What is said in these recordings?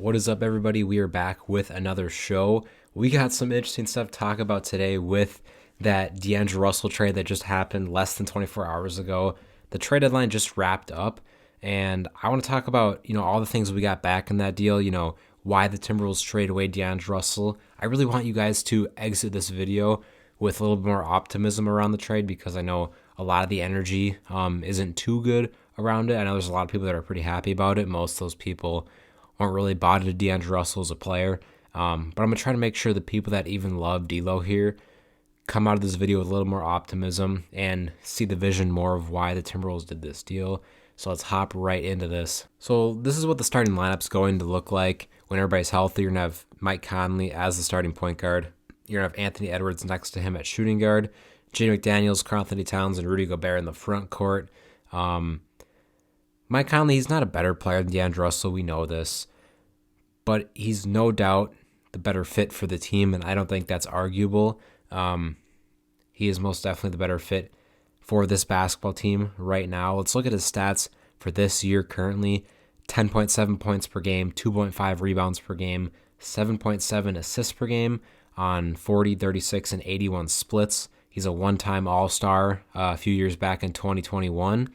What is up, everybody? We are back with another show. We got some interesting stuff to talk about today with that D'Angelo Russell trade that just happened less than 24 hours ago. The trade deadline just wrapped up, and I want to talk about, all the things we got back in that deal, why the Timberwolves trade away D'Angelo Russell. I really want you guys to exit this video with a little bit more optimism around the trade because I know a lot of the energy isn't too good around it. I know there's a lot of people that are pretty happy about it. Most of those people aren't really bought into D'Angelo Russell as a player. But I'm going to try to make sure the people that even love D'Lo here come out of this video with a little more optimism and see the vision more of why the Timberwolves did this deal. So let's hop right into this. So this is what the starting lineup's going to look like when everybody's healthy. You're going to have Mike Conley as the starting point guard. You're going to have Anthony Edwards next to him at shooting guard. Jaden McDaniels, Karl-Anthony Towns, and Rudy Gobert in the front court. Mike Conley, he's not a better player than D'Angelo Russell. We know this. But he's no doubt the better fit for the team, and I don't think that's arguable. He is most definitely the better fit for this basketball team right now. Let's look at his stats for this year currently. 10.7 points per game, 2.5 rebounds per game, 7.7 assists per game on 40, 36, and 81 splits. He's a one-time All-Star a few years back in 2021.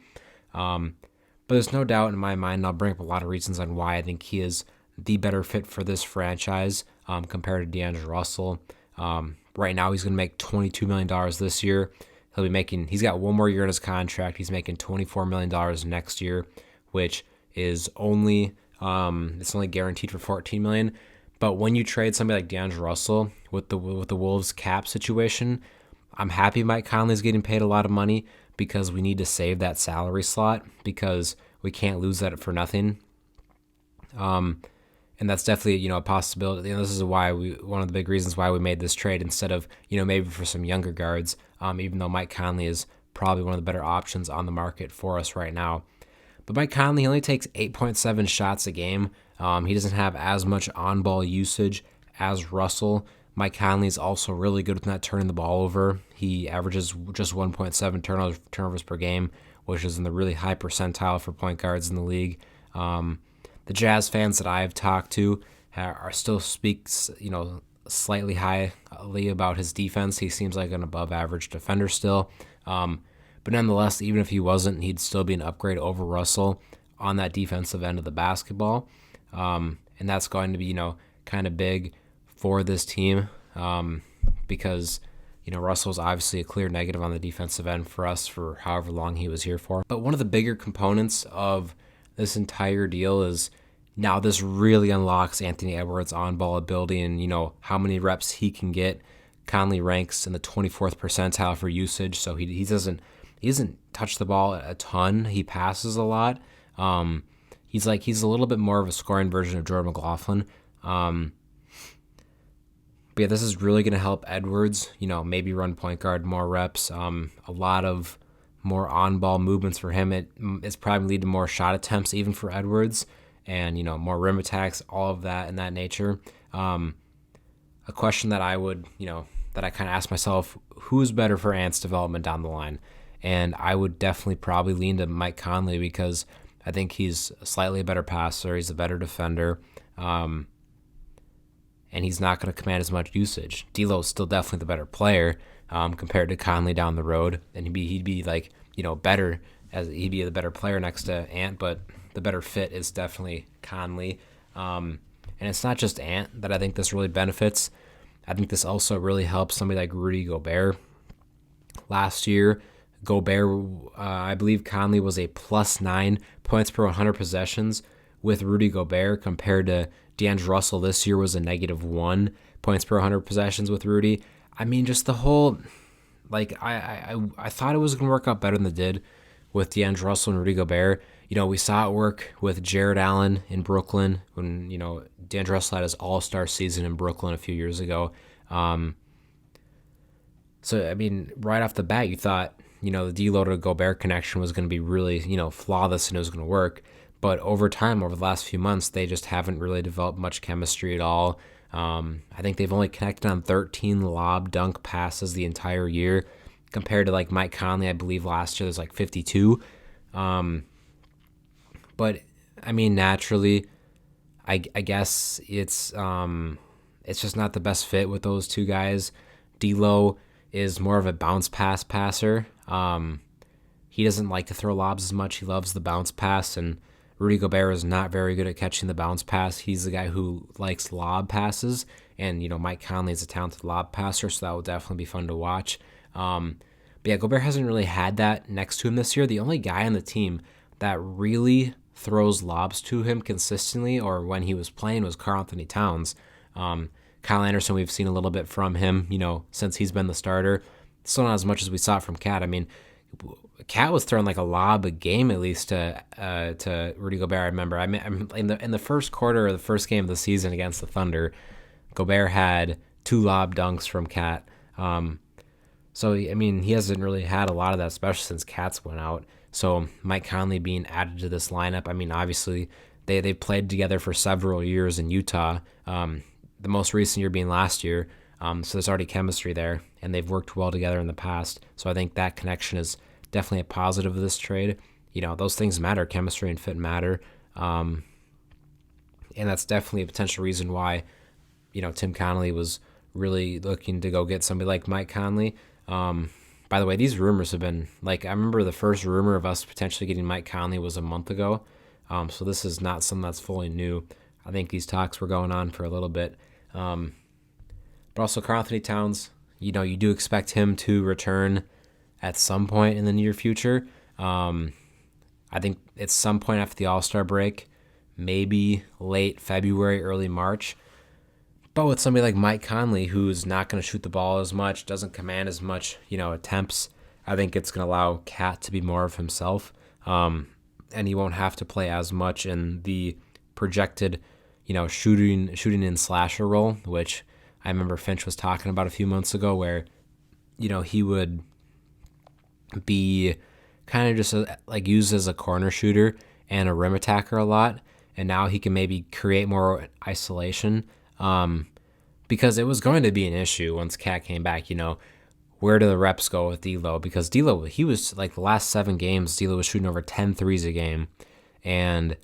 But there's no doubt in my mind, and I'll bring up a lot of reasons on why I think he is the better fit for this franchise compared to D'Angelo Russell. Right now, he's going to make $22 million this year. He's got one more year in his contract. He's making $24 million next year, which is it's only guaranteed for $14 million. But when you trade somebody like D'Angelo Russell with the Wolves cap situation, I'm happy Mike Conley's getting paid a lot of money because we need to save that salary slot because we can't lose that for nothing. And that's definitely, a possibility. And this is one of the big reasons why we made this trade instead of, maybe for some younger guards, even though Mike Conley is probably one of the better options on the market for us right now. But Mike Conley only takes 8.7 shots a game. He doesn't have as much on-ball usage as Russell. Mike Conley is also really good with not turning the ball over. He averages just 1.7 turnovers per game, which is in the really high percentile for point guards in the league. The Jazz fans that I've talked to are still speaks, slightly highly about his defense. He seems like an above-average defender still. But nonetheless, even if he wasn't, he'd still be an upgrade over Russell on that defensive end of the basketball. And that's going to be, kind of big for this team because, Russell's obviously a clear negative on the defensive end for us for however long he was here for. But one of the bigger components of this entire deal is now this really unlocks Anthony Edwards' on-ball ability and, how many reps he can get. Conley ranks in the 24th percentile for usage, so he doesn't touch the ball a ton. He passes a lot. He's a little bit more of a scoring version of Jordan McLaughlin. But yeah, this is really going to help Edwards, maybe run point guard more reps, a lot of more on-ball movements for him. It's probably lead to more shot attempts even for Edwards and, more rim attacks, all of that in that nature. A question that I would, that I kind of ask myself, who's better for Ant's development down the line? And I would definitely probably lean to Mike Conley because I think he's slightly a better passer. He's a better defender. And he's not going to command as much usage. D'Lo's still definitely the better player compared to Conley down the road. And he'd be like, better as he'd be the better player next to Ant, but the better fit is definitely Conley. And it's not just Ant that I think this really benefits. I think this also really helps somebody like Rudy Gobert. Last year, I believe Conley was a +9 points per 100 possessions with Rudy Gobert compared to D'Angelo Russell this year was a -1 points per 100 possessions with Rudy. I mean, just the whole, I thought it was going to work out better than it did with D'Angelo Russell and Rudy Gobert. We saw it work with Jared Allen in Brooklyn when, D'Angelo Russell had his all-star season in Brooklyn a few years ago. So, I mean, right off the bat, you thought, the D'Lo to Gobert connection was going to be really, flawless and it was going to work. But over time, over the last few months, they just haven't really developed much chemistry at all. I think they've only connected on 13 lob dunk passes the entire year compared to like Mike Conley, I believe last year there's like 52. But I mean, naturally, I guess it's just not the best fit with those two guys. D'Lo is more of a bounce pass passer. He doesn't like to throw lobs as much. He loves the bounce pass, and Rudy Gobert is not very good at catching the bounce pass. He's the guy who likes lob passes, and Mike Conley is a talented lob passer, so that will definitely be fun to watch. But yeah, Gobert hasn't really had that next to him this year. The only guy on the team that really throws lobs to him consistently, or when he was playing, was Karl Anthony Towns. Kyle Anderson, we've seen a little bit from him, since he's been the starter. Still not as much as we saw from Cat. I mean, Cat was throwing like a lob a game at least to Rudy Gobert. I remember. I mean, in the first quarter of the first game of the season against the Thunder, Gobert had 2 lob dunks from Cat. So I mean, he hasn't really had a lot of that, especially since Cat's went out. So Mike Conley being added to this lineup, I mean, obviously they played together for several years in Utah. The most recent year being last year. So there's already chemistry there, and they've worked well together in the past. So I think that connection is definitely a positive of this trade. Those things matter. Chemistry and fit matter. And that's definitely a potential reason why, Tim Connolly was really looking to go get somebody like Mike Conley. By the way, these rumors have been, I remember the first rumor of us potentially getting Mike Conley was a month ago. So this is not something that's fully new. I think these talks were going on for a little bit. But also Karl Anthony Towns, you do expect him to return at some point in the near future. I think at some point after the All-Star break, maybe late February, early March. But with somebody like Mike Conley, who's not going to shoot the ball as much, doesn't command as much, attempts, I think it's going to allow Cat to be more of himself. And he won't have to play as much in the projected, shooting and slasher role, which I remember Finch was talking about a few months ago, where, he would be kind of just used as a corner shooter and a rim attacker a lot. And now he can maybe create more isolation. Because it was going to be an issue once Cat came back, where do the reps go with D'Lo? Because D'Lo, he was the last 7 games, D'Lo was shooting over 10 threes a game. And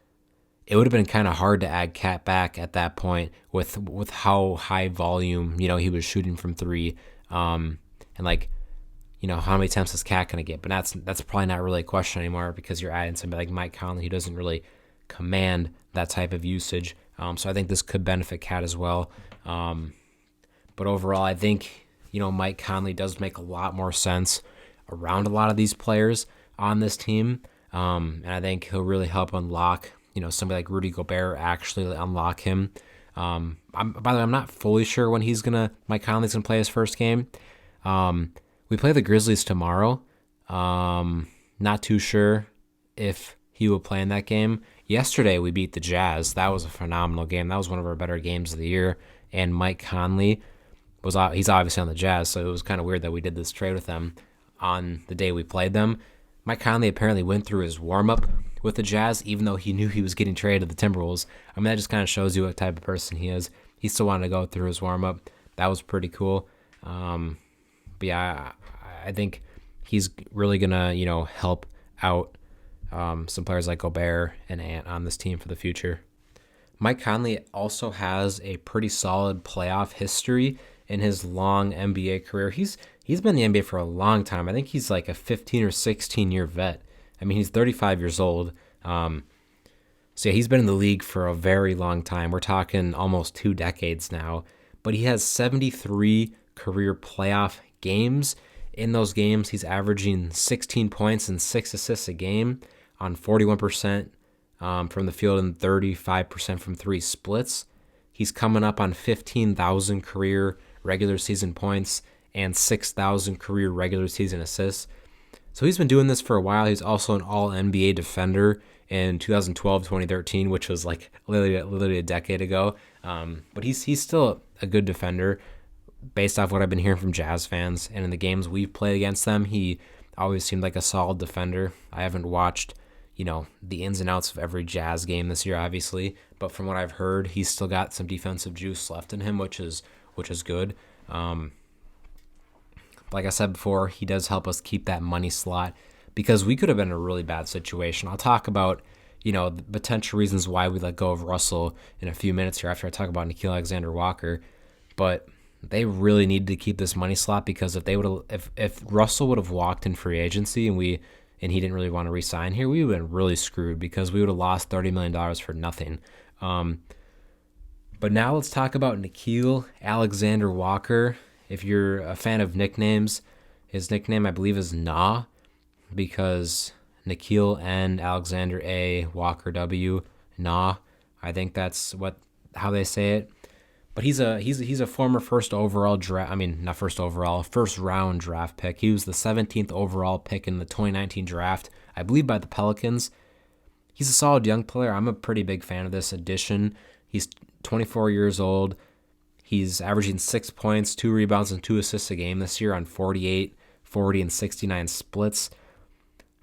it would have been kind of hard to add Cat back at that point with how high volume, he was shooting from 3. And how many attempts is Cat going to get? But that's probably not really a question anymore, because you're adding somebody like Mike Conley who doesn't really command that type of usage. So I think this could benefit Cat as well. But overall, I think, Mike Conley does make a lot more sense around a lot of these players on this team. And I think he'll really help unlock, somebody like Rudy Gobert, actually unlock him. By the way, I'm not fully sure when Mike Conley's going to play his first game. We play the Grizzlies tomorrow. Not too sure if he will play in that game. Yesterday, we beat the Jazz. That was a phenomenal game. That was one of our better games of the year. And Mike Conley, he's obviously on the Jazz, so it was kind of weird that we did this trade with them on the day we played them. Mike Conley apparently went through his warm-up with the Jazz, even though he knew he was getting traded to the Timberwolves. I mean, that just kind of shows you what type of person he is. He still wanted to go through his warm-up. That was pretty cool. But yeah, I think he's really going to, help out some players like Gobert and Ant on this team for the future. Mike Conley also has a pretty solid playoff history in his long NBA career. He's been in the NBA for a long time. I think he's like a 15 or 16 year vet. I mean, he's 35 years old. So yeah, he's been in the league for a very long time. We're talking almost 2 decades now. But he has 73 career playoff games. In those games, he's averaging 16 points and 6 assists a game on 41% from the field and 35% from 3 splits. He's coming up on 15,000 career regular season points and 6,000 career regular season assists. So he's been doing this for a while. He's also an all-NBA defender in 2012-2013, which was literally a decade ago. But he's still a good defender based off what I've been hearing from Jazz fans. And in the games we've played against them, he always seemed like a solid defender. I haven't watched, the ins and outs of every Jazz game this year, obviously. But from what I've heard, he's still got some defensive juice left in him, which is good. Like I said before, he does help us keep that money slot because we could have been in a really bad situation. I'll talk about, the potential reasons why we let go of Russell in a few minutes here after I talk about Nickeil Alexander-Walker. But they really needed to keep this money slot, because if Russell would have walked in free agency and he didn't really want to re-sign here, we would have been really screwed, because we would have lost $30 million for nothing. But now let's talk about Nickeil Alexander-Walker. If you're a fan of nicknames, his nickname I believe is Nah, because Nickeil N, Alexander A, Walker W, Nah. I think that's how they say it. But he's a former first round draft pick. He was the 17th overall pick in the 2019 draft, I believe, by the Pelicans. He's a solid young player. I'm a pretty big fan of this addition. He's 24 years old. He's averaging 6 points, 2 rebounds, and 2 assists a game this year on 48, 40, and 69 splits.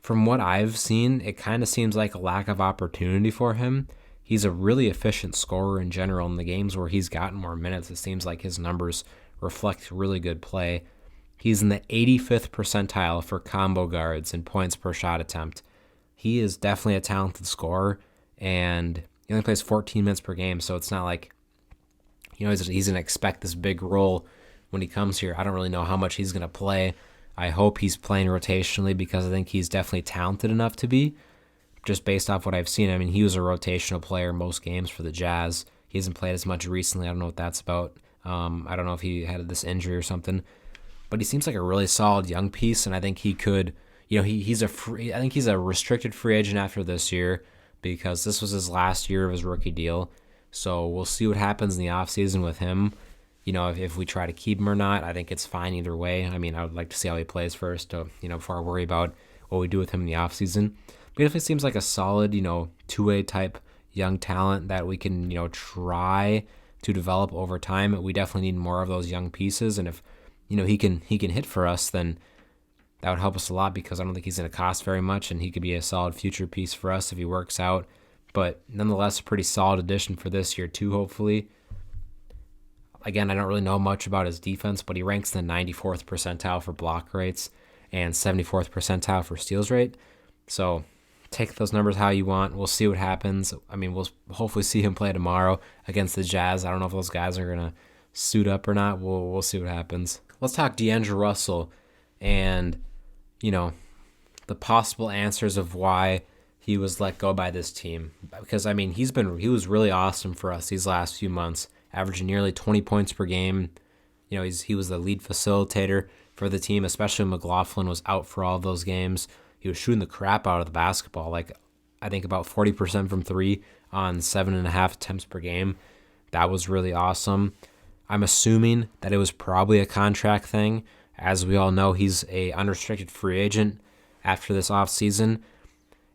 From what I've seen, it kind of seems like a lack of opportunity for him. He's a really efficient scorer in general. In the games where he's gotten more minutes, it seems like his numbers reflect really good play. He's in the 85th percentile for combo guards in points per shot attempt. He is definitely a talented scorer, and he only plays 14 minutes per game, so it's not like he's going to expect this big role when he comes here. I don't really know how much he's going to play. I hope he's playing rotationally, because I think he's definitely talented enough to be, just based off what I've seen. I mean, he was a rotational player most games for the Jazz. He hasn't played as much recently. I don't know what that's about. I don't know if he had this injury or something, but he seems like a really solid young piece, and I think he could, I think he's a restricted free agent after this year, because this was his last year of his rookie deal. So we'll see what happens in the offseason with him. If we try to keep him or not. I think it's fine either way. I mean, I would like to see how he plays first, before I worry about what we do with him in the offseason. But if it seems like a solid, two-way type young talent that we can, try to develop over time, we definitely need more of those young pieces. And if, he can hit for us, then that would help us a lot, because I don't think he's going to cost very much, and he could be a solid future piece for us if he works out. But nonetheless, a pretty solid addition for this year too, hopefully. Again, I don't really know much about his defense, but he ranks in the 94th percentile for block rates and 74th percentile for steals rate. So take those numbers how you want. We'll see what happens. I mean, we'll hopefully see him play tomorrow against the Jazz. I don't know if those guys are going to suit up or not. We'll see what happens. Let's talk D'Angelo Russell and, the possible answers of why he was let go by this team. Because, I mean, he was really awesome for us these last few months, averaging nearly 20 points per game. He was the lead facilitator for the team, especially when McLaughlin was out for all of those games. He was shooting the crap out of the basketball, like I think about 40% from three on 7.5 attempts per game. That was really awesome. I'm assuming that it was probably a contract thing. As we all know, he's a unrestricted free agent after this offseason.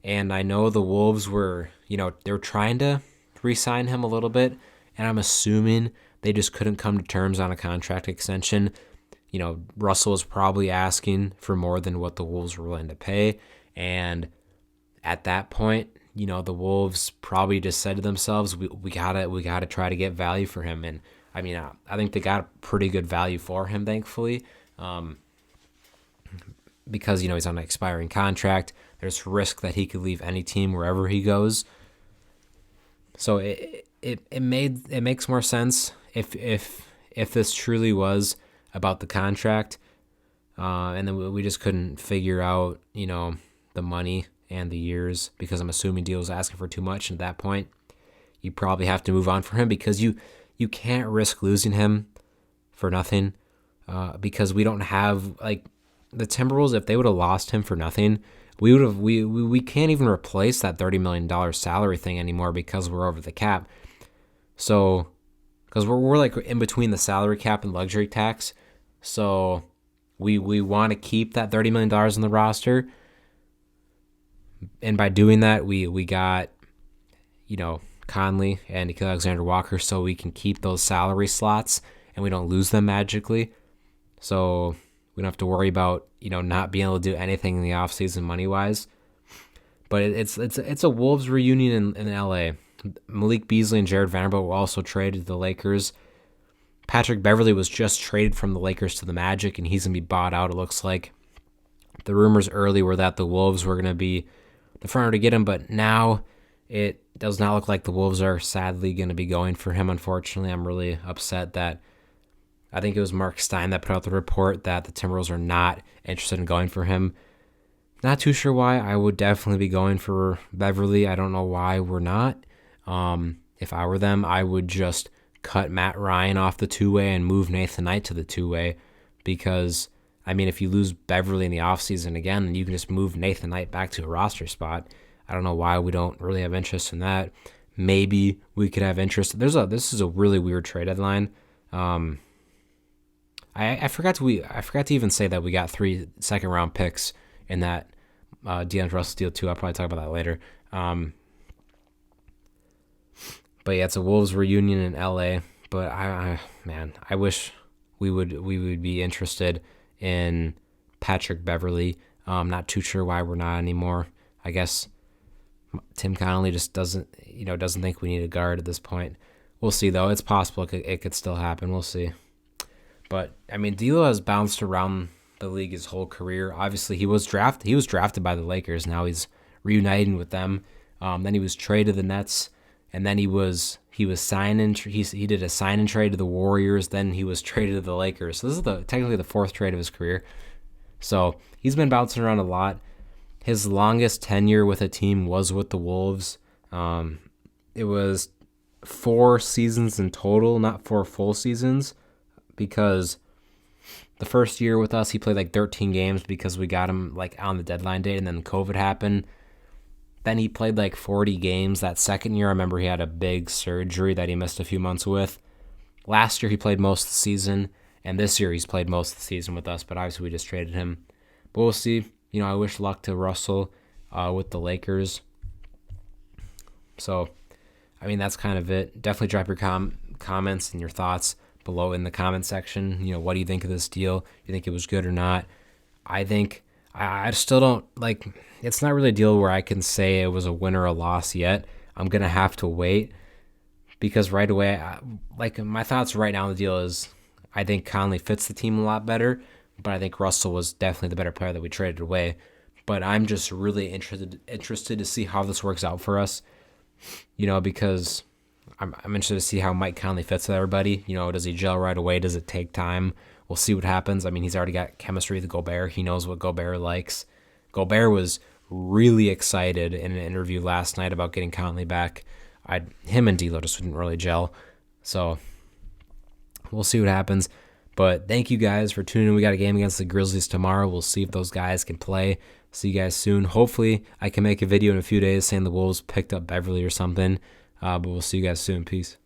And I know the Wolves were, they were trying to re-sign him a little bit, and I'm assuming they just couldn't come to terms on a contract extension. Russell was probably asking for more than what the Wolves were willing to pay. And at that point, the Wolves probably just said to themselves, we gotta try to get value for him. And I mean, I think they got pretty good value for him, thankfully, because, he's on an expiring contract. There's risk that he could leave any team wherever he goes. So it makes more sense if this truly was about the contract, and then we just couldn't figure out, the money and the years, because I'm assuming Deal was asking for too much. And at that point, you probably have to move on from him, because you can't risk losing him for nothing, because we don't have, like, the Timberwolves. If they would have lost him for nothing, we can't even replace that $30 million salary thing anymore, because we're over the cap. So, because we're like in between the salary cap and luxury tax, so we want to keep that $30 million on the roster. And by doing that, we got, Conley and Nickeil Alexander-Walker, so we can keep those salary slots and we don't lose them magically. So we don't have to worry about, not being able to do anything in the offseason money-wise. But it's a Wolves reunion in LA. Malik Beasley and Jared Vanderbilt were also traded to the Lakers. Patrick Beverley was just traded from the Lakers to the Magic, and he's going to be bought out, it looks like. The rumors early were that the Wolves were going to be the front runner to get him, but now It does not look like the Wolves are sadly going to be going for him, unfortunately. I'm really upset that I think it was Mark Stein that put out the report that the Timberwolves are not interested in going for him. Not too sure why. I would definitely be going for Beverly. I don't know why we're not. If I were them, I would just cut Matt Ryan off the two-way and move Nathan Knight to the two-way because, I mean, if you lose Beverly in the offseason again, then you can just move Nathan Knight back to a roster spot. I don't know why we don't really have interest in that. Maybe we could have interest. This is a really weird trade deadline. I forgot to even say that we got 3 second-round picks in that D'Angelo Russell deal too. I'll probably talk about that later. But yeah, it's a Wolves reunion in LA. But I wish we would be interested in Patrick Beverly. Not too sure why we're not anymore. I guess Tim Conley just doesn't think we need a guard at this point. We'll see though. It's possible it could still happen. We'll see. But I mean, D'Lo has bounced around the league his whole career. Obviously, he was drafted by the Lakers. Now he's reuniting with them. Then he was traded to the Nets, and then he did a sign and trade to the Warriors. Then he was traded to the Lakers. So this is technically the 4th trade of his career. So he's been bouncing around a lot. His longest tenure with a team was with the Wolves. It was 4 seasons in total, not 4 full seasons, because the first year with us, he played like 13 games because we got him like on the deadline date, and then COVID happened. Then he played like 40 games. That second year, I remember he had a big surgery that he missed a few months with. Last year, he played most of the season, and this year he's played most of the season with us, but obviously we just traded him. But we'll see. I wish luck to Russell with the Lakers. So, I mean, that's kind of it. Definitely drop your comments and your thoughts below in the comment section. What do you think of this deal? Do you think it was good or not? I think I still don't it's not really a deal where I can say it was a win or a loss yet. I'm going to have to wait because right away, my thoughts right now on the deal is I think Conley fits the team a lot better, but I think Russell was definitely the better player that we traded away. But I'm just really interested to see how this works out for us, because I'm interested to see how Mike Conley fits with everybody. Does he gel right away? Does it take time? We'll see what happens. I mean, he's already got chemistry with Gobert. He knows what Gobert likes. Gobert was really excited in an interview last night about getting Conley back. Him and D'Lo just didn't really gel. So we'll see what happens. But thank you guys for tuning in. We got a game against the Grizzlies tomorrow. We'll see if those guys can play. See you guys soon. Hopefully, I can make a video in a few days saying the Wolves picked up Beverly or something. But we'll see you guys soon. Peace.